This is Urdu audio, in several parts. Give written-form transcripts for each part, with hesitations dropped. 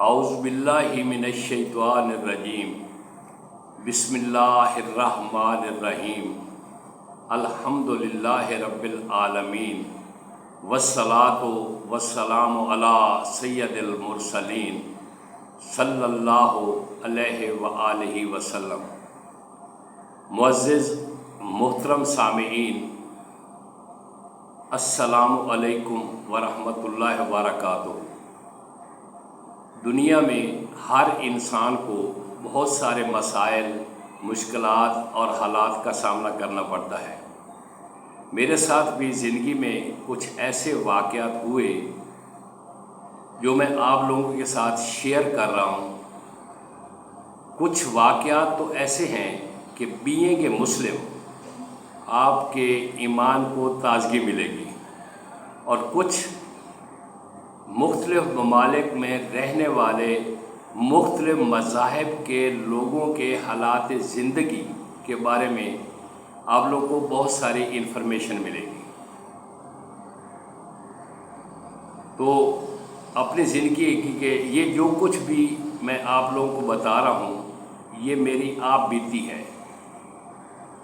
اعوذ باللہ من الشیطان الرجیم بسم اللہ الرحمن الرحیم الحمد للہ رب العالمین والصلاة والسلام علی سید المرسلین صلی اللہ علیہ وآلہ وسلم۔ معزز محترم سامعین، السلام علیکم ورحمۃ اللہ وبرکاتہ۔ دنیا میں ہر انسان کو بہت سارے مسائل، مشکلات اور حالات کا سامنا کرنا پڑتا ہے۔ میرے ساتھ بھی زندگی میں کچھ ایسے واقعات ہوئے جو میں آپ لوگوں کے ساتھ شیئر کر رہا ہوں۔ کچھ واقعات تو ایسے ہیں کہ بینگ اے مسلم آپ کے ایمان کو تازگی ملے گی، اور کچھ مختلف ممالک میں رہنے والے مختلف مذاہب کے لوگوں کے حالات زندگی کے بارے میں آپ لوگوں کو بہت ساری انفارمیشن ملے گی۔ تو اپنی زندگی کی یہ جو کچھ بھی میں آپ لوگوں کو بتا رہا ہوں، یہ میری آپ بیتی ہے،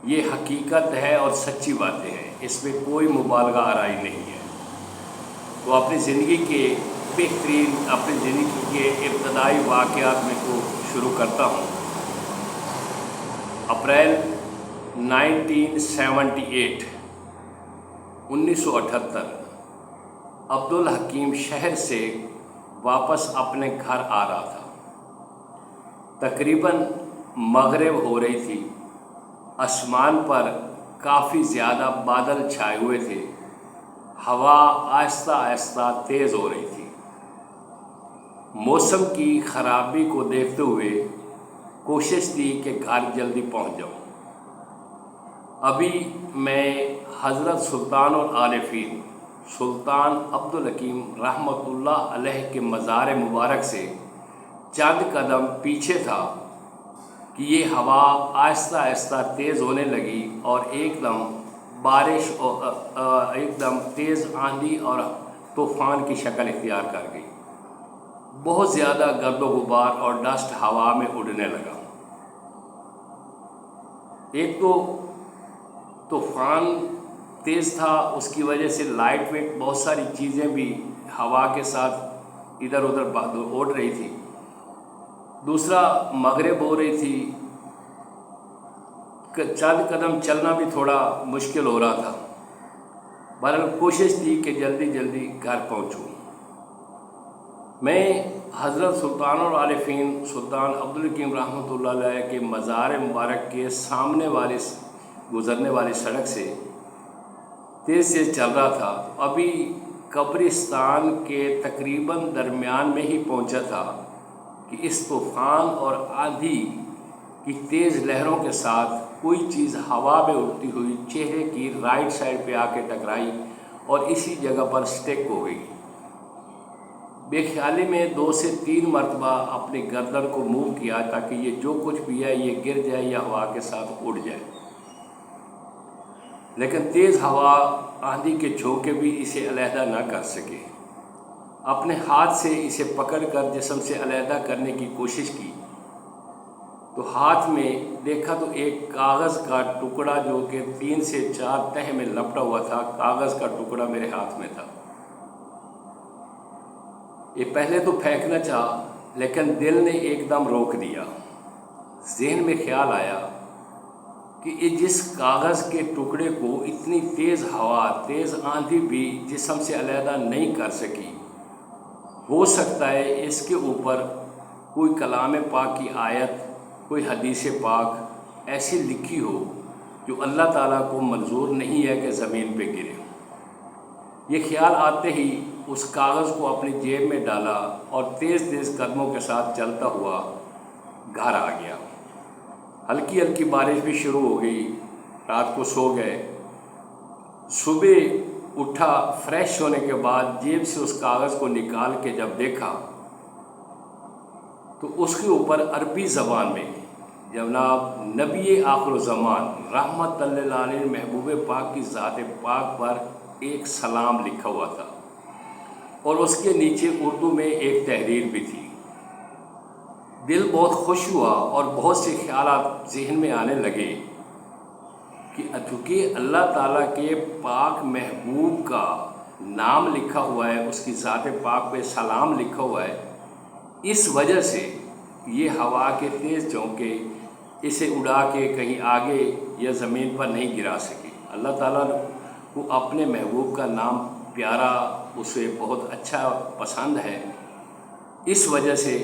یہ حقیقت ہے اور سچی باتیں ہیں، اس میں کوئی مبالغہ آرائی نہیں ہے۔ تو اپنی زندگی کے بہترین، اپنی زندگی کے ابتدائی واقعات میں کو شروع کرتا ہوں۔ اپریل 1978 عبدالحکیم شہر سے واپس اپنے گھر آ رہا تھا۔ تقریباً مغرب ہو رہی تھی، آسمان پر کافی زیادہ بادل چھائے ہوئے تھے، ہوا آہستہ آہستہ تیز ہو رہی تھی۔ موسم کی خرابی کو دیکھتے ہوئے کوشش تھی کہ گھر جلدی پہنچ جاؤں۔ ابھی میں حضرت سلطان العارفین سلطان عبدالحکیم رحمۃ اللہ علیہ کے مزار مبارک سے چند قدم پیچھے تھا کہ یہ ہوا آہستہ آہستہ تیز ہونے لگی اور ایک دم بارش اور ایک دم تیز آندھی اور طوفان کی شکل اختیار کر گئی۔ بہت زیادہ گرد و غبار اور ڈسٹ ہوا میں اڑنے لگا۔ ایک تو طوفان تیز تھا، اس کی وجہ سے لائٹ ویٹ بہت ساری چیزیں بھی ہوا کے ساتھ ادھر ادھر اڑ رہی تھی۔ دوسرا مغرب ہو رہی تھی، چند قدم چلنا بھی تھوڑا مشکل ہو رہا تھا۔ بہرحال کوشش تھی کہ جلدی جلدی گھر پہنچوں۔ میں حضرت سلطان العارفین سلطان عبدالحکیم رحمۃ اللہ علیہ کے مزار مبارک کے سامنے والے گزرنے والی سڑک سے تیز سے چل رہا تھا۔ ابھی قبرستان کے تقریباً درمیان میں ہی پہنچا تھا کہ اس طوفان اور آندھی کی تیز لہروں کے ساتھ کوئی چیز ہوا میں اڑتی ہوئی چہرے کی رائٹ سائڈ پہ آ کے ٹکرائی اور اسی جگہ پر سٹک ہو گئی۔ بے خیالی میں 2 سے 3 مرتبہ اپنی گردن کو موو کیا تاکہ یہ جو کچھ بھی ہے یہ گر جائے یا ہوا کے ساتھ اڑ جائے، لیکن تیز ہوا آندھی کے جھونکے بھی اسے علیحدہ نہ کر سکے۔ اپنے ہاتھ سے اسے پکڑ کر جسم سے علیحدہ کرنے کی کوشش کی تو ہاتھ میں دیکھا تو ایک کاغذ کا ٹکڑا جو کہ 3 سے 4 تہہ میں لپٹا ہوا تھا، کاغذ کا ٹکڑا میرے ہاتھ میں تھا۔ یہ پہلے تو پھینکنا چاہا لیکن دل نے ایک دم روک دیا۔ ذہن میں خیال آیا کہ یہ جس کاغذ کے ٹکڑے کو اتنی تیز ہوا، تیز آندھی بھی جسم سے علیحدہ نہیں کر سکی، ہو سکتا ہے اس کے اوپر کوئی کلام پاک کی آیت، کوئی حدیث پاک ایسی لکھی ہو جو اللہ تعالیٰ کو منظور نہیں ہے کہ زمین پہ گرے۔ یہ خیال آتے ہی اس کاغذ کو اپنی جیب میں ڈالا اور تیز تیز قدموں کے ساتھ چلتا ہوا گھر آ گیا۔ ہلکی ہلکی بارش بھی شروع ہو گئی، رات کو سو گئے۔ صبح اٹھا، فریش ہونے کے بعد جیب سے اس کاغذ کو نکال کے جب دیکھا تو اس کے اوپر عربی زبان میں جناب نبی آخر الزمان رحمت للعالمین محبوب پاک کی ذات پاک پر ایک سلام لکھا ہوا تھا، اور اس کے نیچے اردو میں ایک تحریر بھی تھی۔ دل بہت خوش ہوا اور بہت سے خیالات ذہن میں آنے لگے کہ چونکہ اللہ تعالیٰ کے پاک محبوب کا نام لکھا ہوا ہے، اس کی ذات پاک پہ سلام لکھا ہوا ہے، اس وجہ سے یہ ہوا کے تیز جھونکے اسے اڑا کے کہیں آگے یا زمین پر نہیں گرا سکے۔ اللہ تعالیٰ کو اپنے محبوب کا نام پیارا، اسے بہت اچھا پسند ہے، اس وجہ سے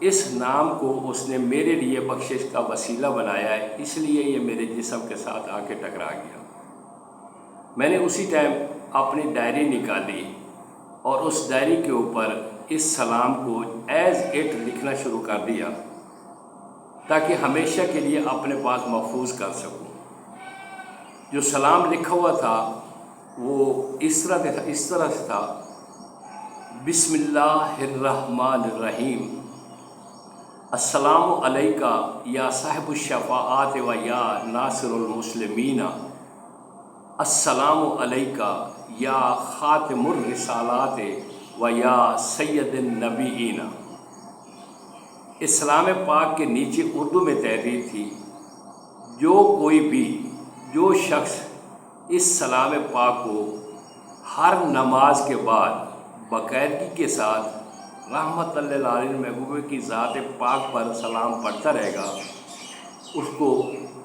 اس نام کو اس نے میرے لیے بخشش کا وسیلہ بنایا ہے، اس لیے یہ میرے جسم کے ساتھ آ کے ٹکرا گیا۔ میں نے اسی ٹائم اپنی ڈائری نکالی اور اس ڈائری کے اوپر اس سلام کو ایز اٹ لکھنا شروع کر دیا تاکہ ہمیشہ کے لیے اپنے پاس محفوظ کر سکوں۔ جو سلام لکھا ہوا تھا وہ اس طرح سے تھا: بسم اللہ الرحمن الرحیم، السلام علیکہ یا صاحب الشفاعات و یا ناصر المسلمین، السلام علیکہ یا خاتم الرسالات و یا سید النبیین۔ اسلام پاک کے نیچے اردو میں تحریر تھی: جو شخص اس سلام پاک کو ہر نماز کے بعد باقاعدگی کے ساتھ رحمت للعالمین محبوب کی ذات پاک پر سلام پڑھتا رہے گا، اس کو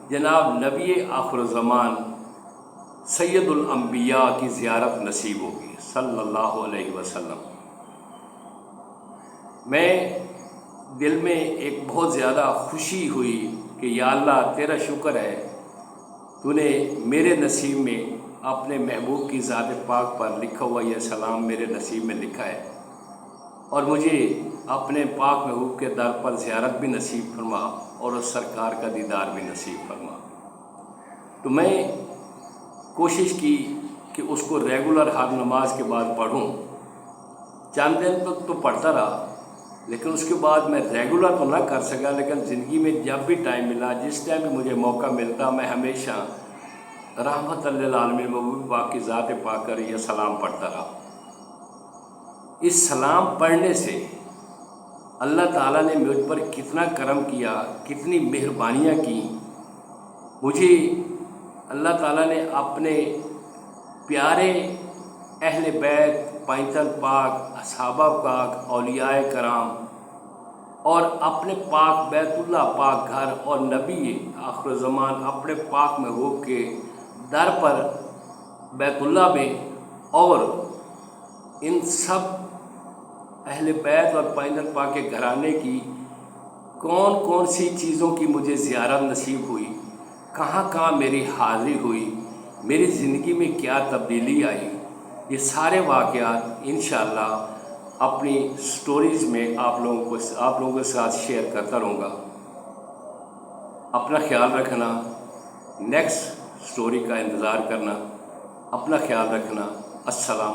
جناب نبی آخر الزمان سید الانبیاء کی زیارت نصیب ہوگی صلی اللہ علیہ وسلم۔ میں دل میں ایک بہت زیادہ خوشی ہوئی کہ یا اللہ تیرا شکر ہے، تو نے میرے نصیب میں اپنے محبوب کی ذات پاک پر لکھا ہوا یہ سلام میرے نصیب میں لکھا ہے، اور مجھے اپنے پاک محبوب کے در پر زیارت بھی نصیب فرما اور اس سرکار کا دیدار بھی نصیب فرما۔ تو میں کوشش کی کہ اس کو ریگولر ہر نماز کے بعد پڑھوں۔ چند دن تک تو پڑھتا رہا، لیکن اس کے بعد میں ریگولر تو نہ کر سکا، لیکن زندگی میں جب بھی ٹائم ملا، جس ٹائم بھی مجھے موقع ملتا، میں ہمیشہ رحمت للعالمین محبوب پاک کی ذات پاک کر یہ سلام پڑھتا رہا۔ اس سلام پڑھنے سے اللہ تعالیٰ نے مجھ پر کتنا کرم کیا، کتنی مہربانیاں کی۔ مجھے اللہ تعالیٰ نے اپنے پیارے اہل بیت، پینتن پاک، صحابہ پاک، اولیاء کرام اور اپنے پاک بیت اللہ پاک گھر اور نبی آخر زمان اپنے پاک محبوب کے در پر بیت اللہ میں، اور ان سب اہل بیت اور پینتن پاک کے گھرانے کی کون کون سی چیزوں کی مجھے زیارت نصیب ہوئی، کہاں کہاں میری حاضری ہوئی، میری زندگی میں کیا تبدیلی آئی، یہ سارے واقعات انشاءاللہ اپنی سٹوریز میں آپ لوگوں کے ساتھ شیئر کرتا رہوں گا۔ اپنا خیال رکھنا، نیکسٹ سٹوری کا انتظار کرنا، اپنا خیال رکھنا۔ السلام